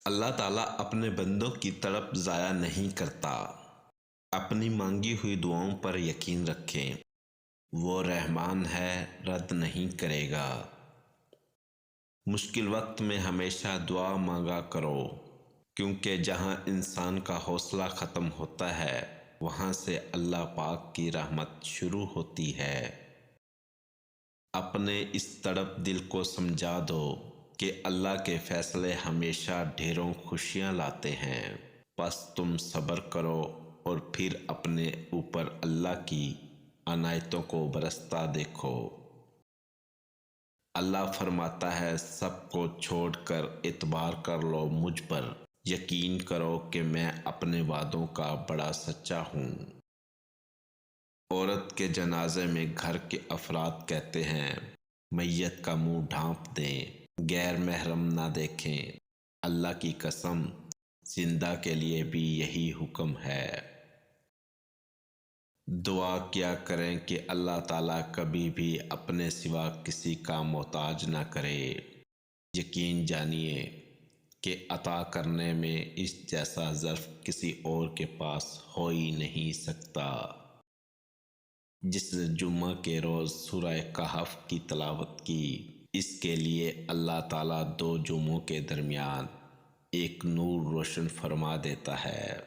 اللہ تعالیٰ اپنے بندوں کی طرف ضائع نہیں کرتا۔ اپنی مانگی ہوئی دعاؤں پر یقین رکھیں، وہ رحمان ہے، رد نہیں کرے گا۔ مشکل وقت میں ہمیشہ دعا مانگا کرو، کیونکہ جہاں انسان کا حوصلہ ختم ہوتا ہے وہاں سے اللہ پاک کی رحمت شروع ہوتی ہے۔ اپنے اس تڑپ دل کو سمجھا دو کہ اللہ کے فیصلے ہمیشہ ڈھیروں خوشیاں لاتے ہیں، پس تم صبر کرو اور پھر اپنے اوپر اللہ کی عنایتوں کو برستا دیکھو۔ اللہ فرماتا ہے، سب کو چھوڑ کر اعتبار کر لو مجھ پر، یقین کرو کہ میں اپنے وعدوں کا بڑا سچا ہوں۔ عورت کے جنازے میں گھر کے افراد کہتے ہیں، میت کا منہ ڈھانپ دیں، غیر محرم نہ دیکھیں۔ اللہ کی قسم، زندہ کے لیے بھی یہی حکم ہے۔ دعا کیا کریں کہ اللہ تعالیٰ کبھی بھی اپنے سوا کسی کا محتاج نہ کرے۔ یقین جانیے کہ عطا کرنے میں اس جیسا ظرف کسی اور کے پاس ہو ہی نہیں سکتا۔ جس نے جمعہ کے روز سورہ کہف کی تلاوت کی، اس کے لیے اللہ تعالیٰ 2 جمعوں کے درمیان ایک نور روشن فرما دیتا ہے۔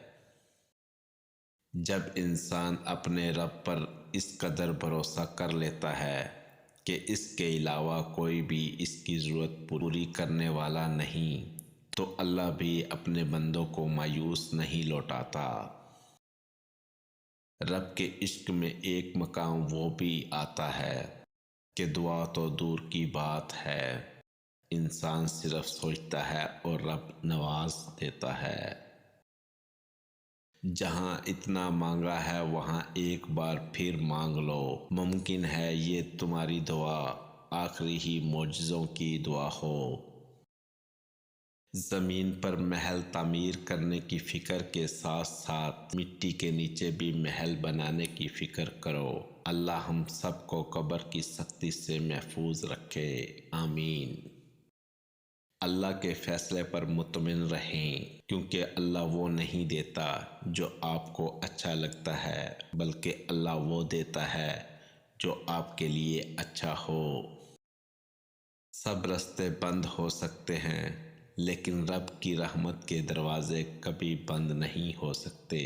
جب انسان اپنے رب پر اس قدر بھروسہ کر لیتا ہے کہ اس کے علاوہ کوئی بھی اس کی ضرورت پوری کرنے والا نہیں، تو اللہ بھی اپنے بندوں کو مایوس نہیں لوٹاتا۔ رب کے عشق میں ایک مقام وہ بھی آتا ہے کہ دعا تو دور کی بات ہے، انسان صرف سوچتا ہے اور رب نواز دیتا ہے۔ جہاں اتنا مانگا ہے وہاں ایک بار پھر مانگ لو، ممکن ہے یہ تمہاری دعا آخری ہی معجزوں کی دعا ہو۔ زمین پر محل تعمیر کرنے کی فکر کے ساتھ ساتھ مٹی کے نیچے بھی محل بنانے کی فکر کرو۔ اللہ ہم سب کو قبر کی سختی سے محفوظ رکھے، آمین۔ اللہ کے فیصلے پر مطمئن رہیں، کیونکہ اللہ وہ نہیں دیتا جو آپ کو اچھا لگتا ہے، بلکہ اللہ وہ دیتا ہے جو آپ کے لیے اچھا ہو۔ سب راستے بند ہو سکتے ہیں، لیکن رب کی رحمت کے دروازے کبھی بند نہیں ہو سکتے۔